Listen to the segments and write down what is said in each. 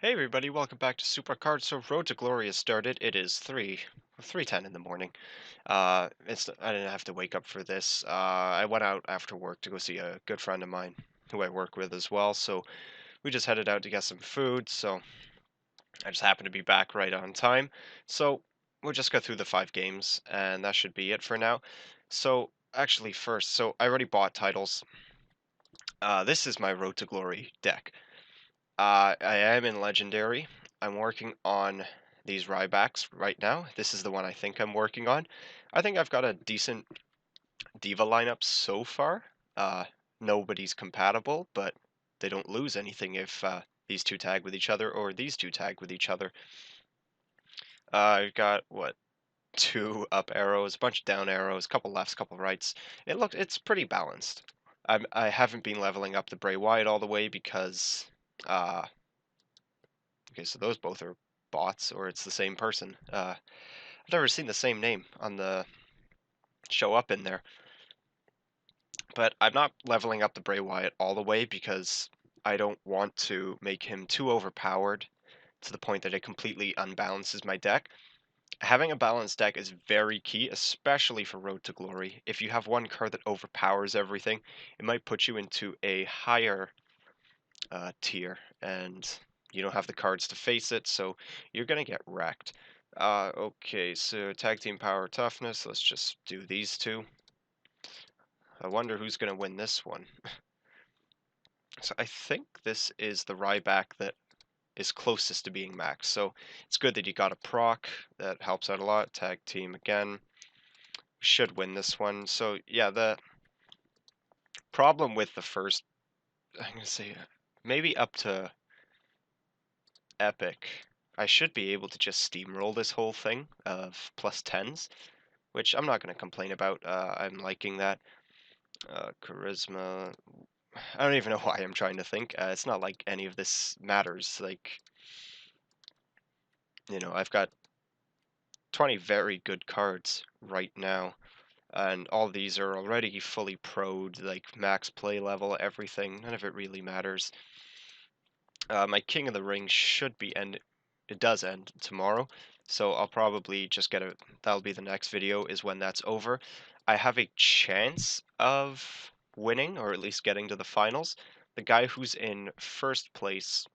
Hey everybody, welcome back to Supercard. So Road to Glory has started. It is 3:10 in the morning. I didn't have to wake up for this. I went out after work to go see a good friend of mine who I work with as well. So we just headed out to get some food. So I just happened to be back right on time. So we'll just go through the 5 games and that should be it for now. So actually first, so I already bought titles. This is my Road to Glory deck. I am in Legendary. I'm working on these Rybacks right now. This is the one I think I'm working on. I think I've got a decent Diva lineup so far. Uh, Nobody's compatible, but they don't lose anything if these two tag with each other or these two tag with each other. I've got, what, two up arrows, a bunch of down arrows, couple lefts, couple rights. It's pretty balanced. I haven't been leveling up the Bray Wyatt all the way because uh, okay, so those both are bots, or it's the same person. I've never seen the same name on the show up in there, but I'm not leveling up the Bray Wyatt all the way because I don't want to make him too overpowered to the point that it completely unbalances my deck. Having a balanced deck is very key, especially for Road to Glory. If you have one card that overpowers everything, it might put you into a higher tier, and you don't have the cards to face it, so you're gonna get wrecked. Okay, so tag team power toughness. Let's just do these two. I wonder who's gonna win this one. So I think this is the Ryback that is closest to being max. So it's good that you got a proc. That helps out a lot. Tag team again. Should win this one. So yeah, the problem with the first, I'm gonna say maybe up to epic, I should be able to just steamroll this whole thing of plus 10s, which I'm not going to complain about. I'm liking that. Charisma. I don't even know why I'm trying to think. It's not like any of this matters. Like, I've got 20 very good cards right now, and all these are already fully pro'd, like max play level, everything. None of it really matters. My King of the Ring should be end. It does end tomorrow, so I'll probably just get a. That'll be the next video is when that's over. I have a chance of winning or at least getting to the finals. The guy who's in first place,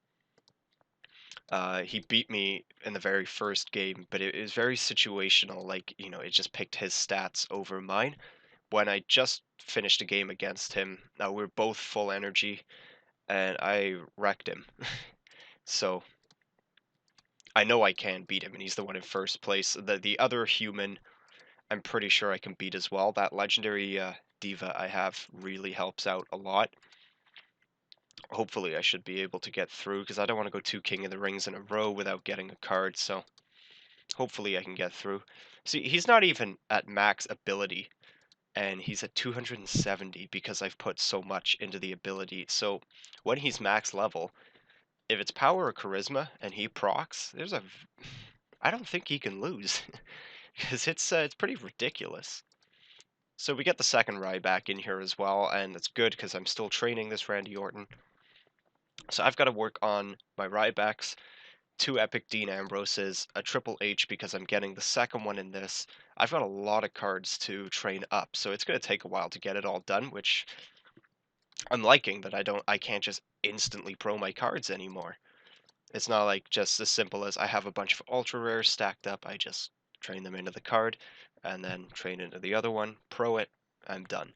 he beat me in the very first game, but it was very situational. Like it just picked his stats over mine. When I just finished a game against him, we are both full energy, and I wrecked him. So I know I can beat him, and he's the one in first place. The other human, I'm pretty sure I can beat as well. That legendary diva I have really helps out a lot. Hopefully, I should be able to get through because I don't want to go 2 King of the Rings in a row without getting a card. So hopefully, I can get through. See, he's not even at max ability, and he's at 270 because I've put so much into the ability. So when he's max level, if it's power or charisma and he procs, I don't think he can lose. Because it's pretty ridiculous. So we get the second Ryback in here as well, and it's good because I'm still training this Randy Orton. So I've got to work on my Rybacks, 2 epic Dean Ambroses, a Triple H because I'm getting the second one in this. I've got a lot of cards to train up, so it's going to take a while to get it all done, which I'm liking that I can't just instantly pro my cards anymore. It's not like just as simple as I have a bunch of ultra rares stacked up, I just train them into the card and then train into the other one, pro it, I'm done.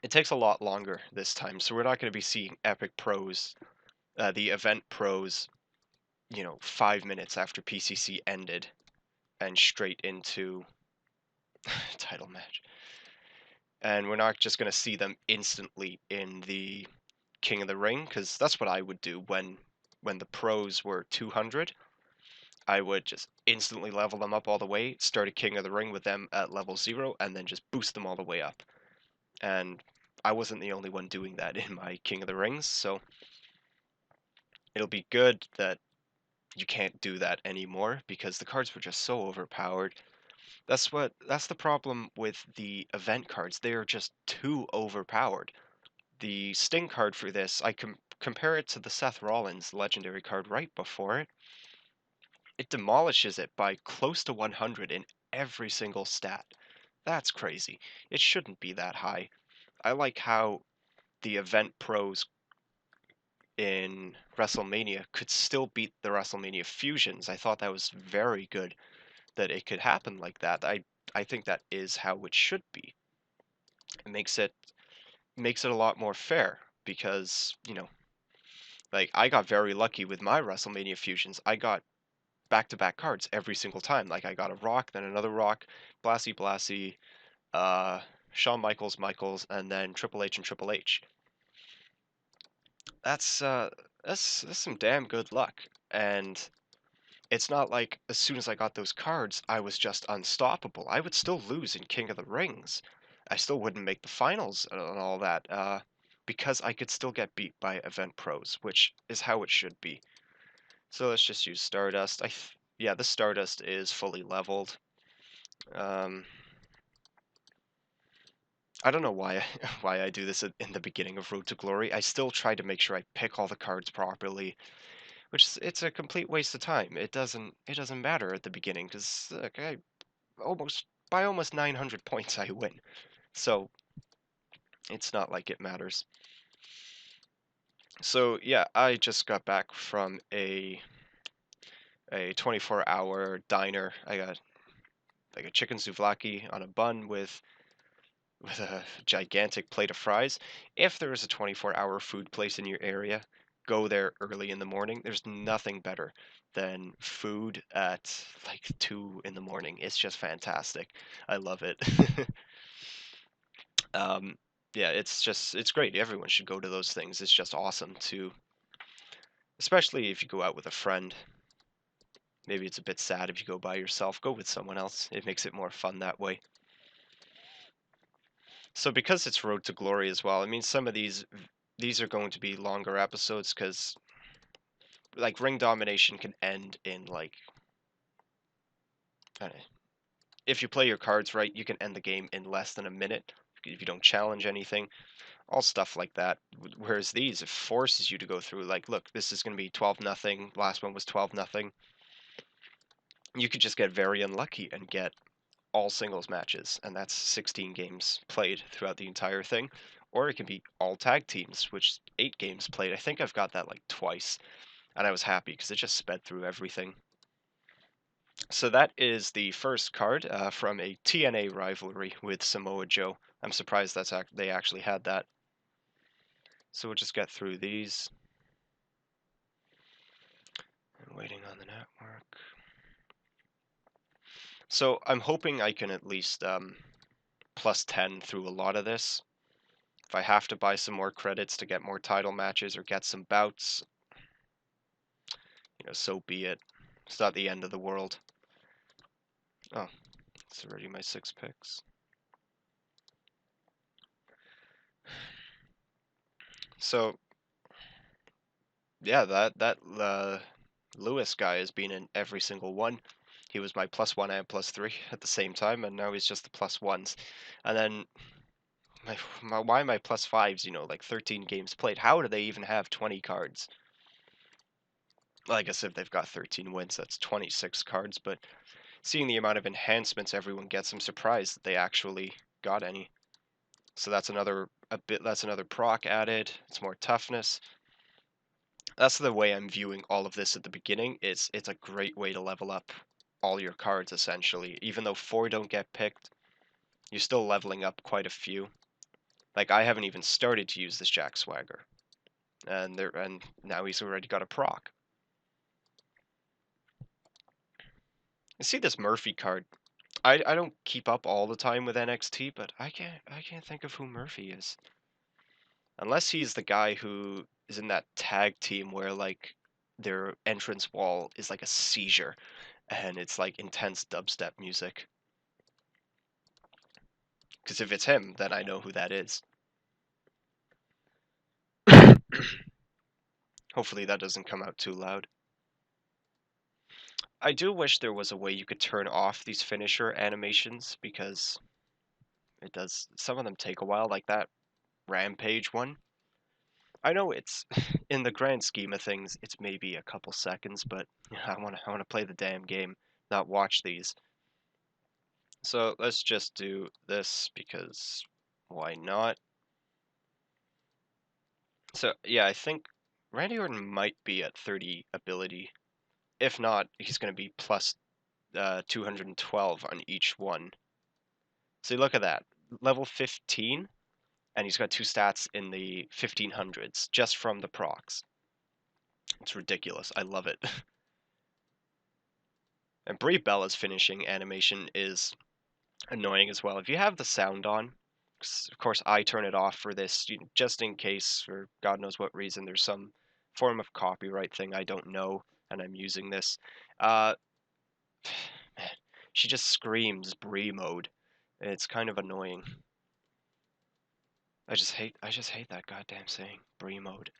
It takes a lot longer this time, so we're not going to be seeing epic pros, the event pros, 5 minutes after PCC ended and straight into title match. And we're not just going to see them instantly in the King of the Ring, because that's what I would do when the pros were 200. I would just instantly level them up all the way, start a King of the Ring with them at level 0, and then just boost them all the way up. And I wasn't the only one doing that in my King of the Rings, so it'll be good that you can't do that anymore because the cards were just so overpowered. That's the problem with the event cards. They are just too overpowered. The Sting card for this, I compare it to the Seth Rollins legendary card right before it. It demolishes it by close to 100 in every single stat. That's crazy. It shouldn't be that high. I like how the event pros in WrestleMania could still beat the WrestleMania fusions. I thought that was very good that it could happen like that. I think that is how it should be. It makes it a lot more fair because, like I got very lucky with my WrestleMania fusions. I got back-to-back cards every single time. Like I got a Rock, then another Rock, Blassie Blassie, uh Shawn Michaels, and then Triple H and Triple H. That's uh that's some damn good luck. And it's not like as soon as I got those cards, I was just unstoppable. I would still lose in King of the Rings. I still wouldn't make the finals and all that, because I could still get beat by event pros, which is how it should be. So let's just use Stardust. Yeah, the Stardust is fully leveled. Um, I don't know why why I do this in the beginning of Road to Glory. I still try to make sure I pick all the cards properly, which it's a complete waste of time. It doesn't matter at the beginning because I almost by almost 900 points I win. So it's not like it matters. So yeah, I just got back from a 24-hour diner. I got like a chicken souvlaki on a bun with a gigantic plate of fries. If there is a 24-hour food place in your area, go there early in the morning. There's nothing better than food at like 2 in the morning. It's just fantastic. I love it. um, yeah, it's great. Everyone should go to those things. It's just awesome to, especially if you go out with a friend. Maybe it's a bit sad if you go by yourself. Go with someone else. It makes it more fun that way. So because it's Road to Glory as well, I mean some of these are going to be longer episodes because like ring domination can end in like uh, if you play your cards right, you can end the game in less than a minute if you don't challenge anything, all stuff like that. Whereas these, it forces you to go through like, look, this is going to be 12-0. Last one was 12-0. You could just get very unlucky and get all singles matches, and that's 16 games played throughout the entire thing. Or it can be all tag teams, which 8 games played. I think I've got that like twice, and I was happy because it just sped through everything. So that is the first card from a TNA rivalry with Samoa Joe. I'm surprised they actually had that. So we'll just get through these. And waiting on the network. So I'm hoping I can at least plus 10 through a lot of this. If I have to buy some more credits to get more title matches or get some bouts, so be it. It's not the end of the world. Oh, it's already my 6 picks. So, yeah, that Lewis guy has been in every single one. He was my +1 and +3 at the same time, and now he's just the +1s. And then why my +5s? Like 13 games played. How do they even have 20 cards? Well, I guess if they've got 13 wins, that's 26 cards. But seeing the amount of enhancements everyone gets, I'm surprised that they actually got any. So that's another proc added. It's more toughness. That's the way I'm viewing all of this at the beginning. It's a great way to level up all your cards essentially. Even though 4 don't get picked, you're still leveling up quite a few. Like I haven't even started to use this Jack Swagger, and now he's already got a proc. I see this Murphy card. I don't keep up all the time with NXT, but I can't think of who Murphy is. Unless he's the guy who is in that tag team where like their entrance wall is like a seizure and it's like intense dubstep music. Because if it's him, then I know who that is. Hopefully that doesn't come out too loud. I do wish there was a way you could turn off these finisher animations because some of them take a while, like that Rampage one. I know it's in the grand scheme of things, it's maybe a couple seconds, but I want to play the damn game, not watch these. So let's just do this because why not? So yeah, I think Randy Orton might be at 30 ability. If not, he's going to be plus 212 on each one. So look at that, level 15, and he's got two stats in the 1500s just from the procs. It's ridiculous. I love it. And Brie Bella's finishing animation is annoying as well. If you have the sound on, of course I turn it off for this, just in case, for God knows what reason, there's some form of copyright thing I don't know, and I'm using this. Uh, Man, she just screams Brie mode. It's kind of annoying. I just hate that goddamn saying, Brie mode.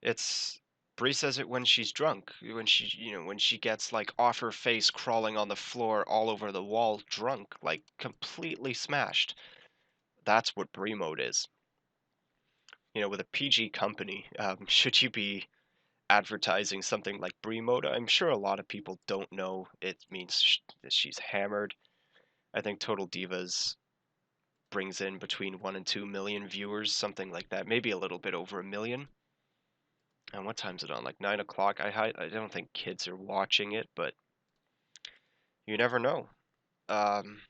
It's Brie says it when she's drunk, when she gets like off her face, crawling on the floor, all over the wall, drunk, like completely smashed. That's what Brie mode is. With a PG company, should you be advertising something like Brie mode? I'm sure a lot of people don't know it means that she's hammered. I think Total Divas brings in between 1 and 2 million viewers, something like that, maybe a little bit over a million. And what time's it on? Like 9 o'clock? I don't think kids are watching it, but you never know. Um,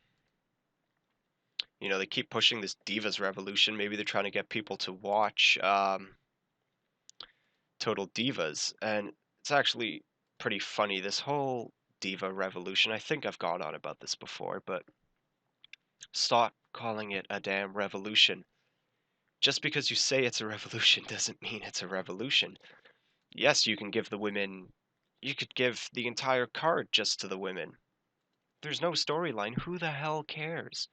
they keep pushing this Divas Revolution. Maybe they're trying to get people to watch Total Divas. And it's actually pretty funny. This whole Diva Revolution, I think I've gone on about this before, but stop calling it a damn revolution. Just because you say it's a revolution doesn't mean it's a revolution. Yes, you could give the entire card just to the women. There's no storyline. Who the hell cares?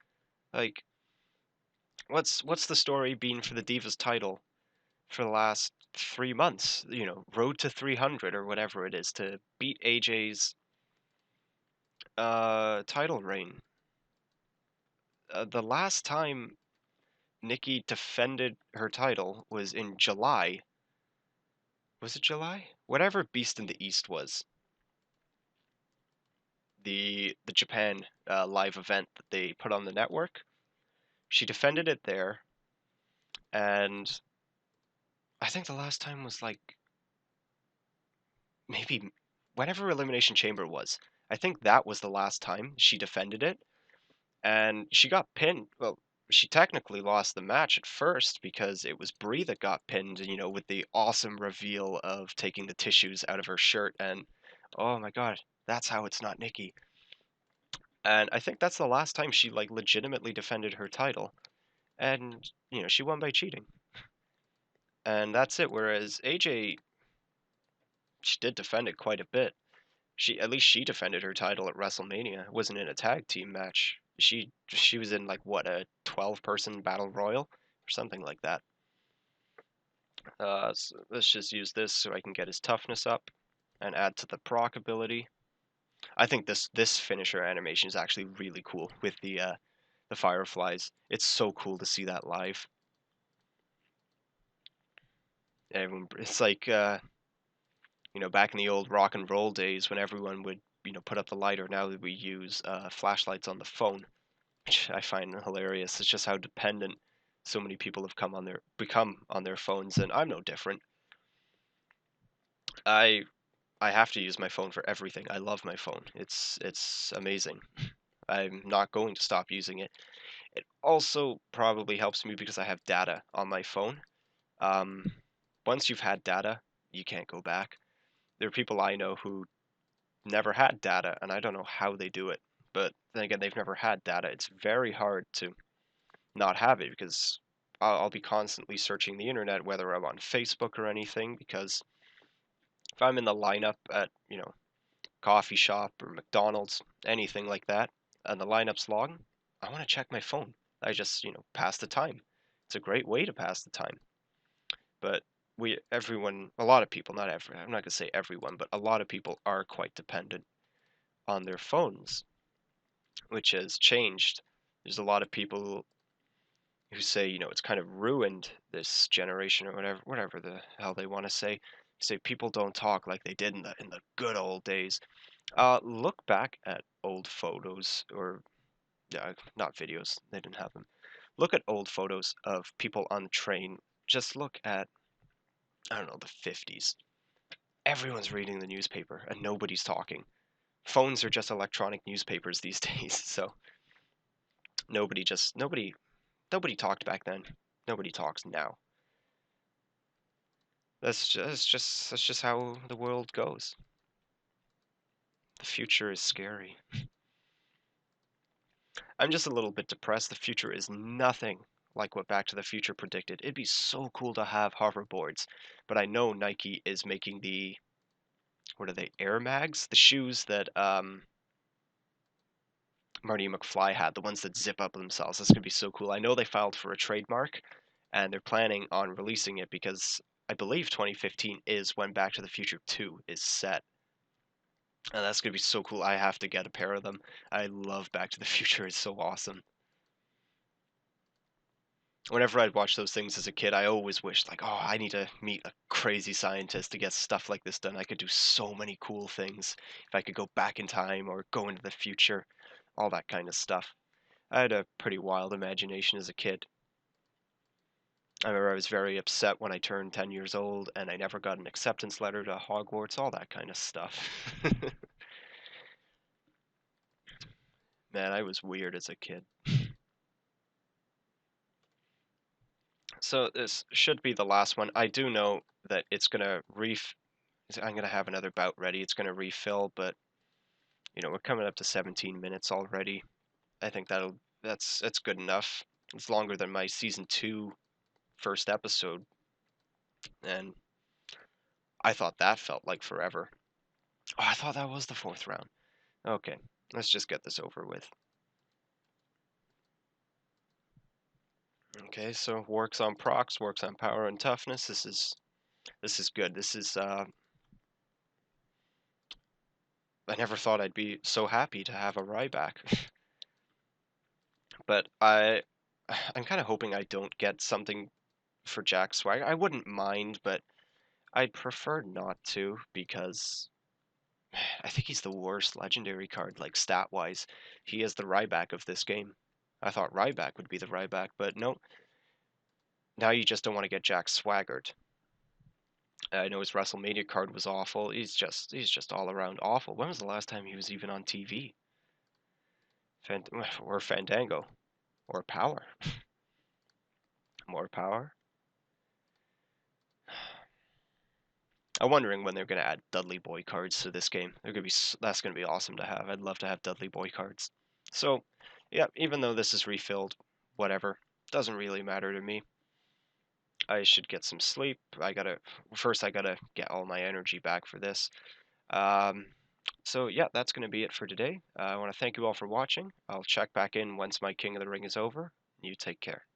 Like, what's the story been for the Divas title for the last 3 months? Road to 300 or whatever it is to beat AJ's title reign. The last time Nikki defended her title was in July. Was it July? Whatever Beast in the East was. The Japan live event that they put on the network. She defended it there, and I think the last time was like maybe whenever Elimination Chamber was. I think that was the last time she defended it, and she got pinned. Well, she technically lost the match at first because it was Brie that got pinned, with the awesome reveal of taking the tissues out of her shirt, and oh my god, that's how it's not Nikki. And I think that's the last time she like legitimately defended her title, and she won by cheating, and that's it. Whereas AJ, she did defend it quite a bit. At least she defended her title at WrestleMania. It wasn't in a tag team match. She was in like what, a 12-person battle royal or something like that. So let's just use this so I can get his toughness up and add to the proc ability. I think this finisher animation is actually really cool with the fireflies. It's so cool to see that live. It's like back in the old rock and roll days when everyone would put up the lighter. Now that we use flashlights on the phone, which I find hilarious. It's just how dependent so many people have become on their phones, and I'm no different. I I have to use my phone for everything. I love my phone. It's amazing. I'm not going to stop using it. It also probably helps me because I have data on my phone. Um, Once you've had data, you can't go back. There are people I know who never had data, and I don't know how they do it. But then again, they've never had data. It's very hard to not have it because I'll be constantly searching the internet, whether I'm on Facebook or anything, because if I'm in the lineup at, coffee shop or McDonald's, anything like that, and the lineup's long, I want to check my phone. I just, pass the time. It's a great way to pass the time. But a lot of people, I'm not going to say everyone, but a lot of people are quite dependent on their phones, which has changed. There's a lot of people who say, it's kind of ruined this generation or whatever the hell they want to say. Say people don't talk like they did in the good old days. Look back at old photos or not videos. They didn't have them. Look at old photos of people on the train. Just look at, I don't know, the 50s. Everyone's reading the newspaper and nobody's talking. Phones are just electronic newspapers these days. So nobody talked back then. Nobody talks now. That's just how the world goes. The future is scary. I'm just a little bit depressed. The future is nothing like what Back to the Future predicted. It'd be so cool to have hoverboards, but I know Nike is making the, what are they, Air Mags? The shoes that Marty McFly had, the ones that zip up themselves. That's gonna be so cool. I know they filed for a trademark, and they're planning on releasing it because I believe 2015 is when Back to the Future 2 is set. And that's gonna be so cool. I have to get a pair of them. I love Back to the Future. It's so awesome. Whenever I'd watch those things as a kid, I always wished, like, oh, I need to meet a crazy scientist to get stuff like this done. I could do so many cool things if I could go back in time or go into the future, all that kind of stuff. I had a pretty wild imagination as a kid. I remember I was very upset when I turned 10 years old and I never got an acceptance letter to Hogwarts, all that kind of stuff. Man, I was weird as a kid. So this should be the last one. I do know that it's gonna I'm gonna have another bout ready. It's gonna refill, but we're coming up to 17 minutes already. I think that's good enough. It's longer than my season 2 first episode, and I thought that felt like forever. Oh, I thought that was the fourth round. Okay, let's just get this over with. Okay, so works on procs, works on power and toughness. This is good. This is I never thought I'd be so happy to have a Ryback. But I'm kind of hoping I don't get something for Jack Swag. I wouldn't mind, but I'd prefer not to because I think he's the worst legendary card, like stat-wise. He is the Ryback of this game. I thought Ryback would be the Ryback, but no. Now you just don't want to get Jack Swaggart. I know his WrestleMania card was awful. He's just all around awful. When was the last time he was even on TV? Or Fandango, or Power, more Power. I'm wondering when they're gonna add Dudley Boy cards to this game. That's gonna be awesome to have. I'd love to have Dudley Boy cards. So, yeah, even though this is refilled, whatever, doesn't really matter to me. I should get some sleep. I gotta get all my energy back for this. Um, so yeah, that's gonna be it for today. I want to thank you all for watching. I'll check back in once my King of the Ring is over. You take care.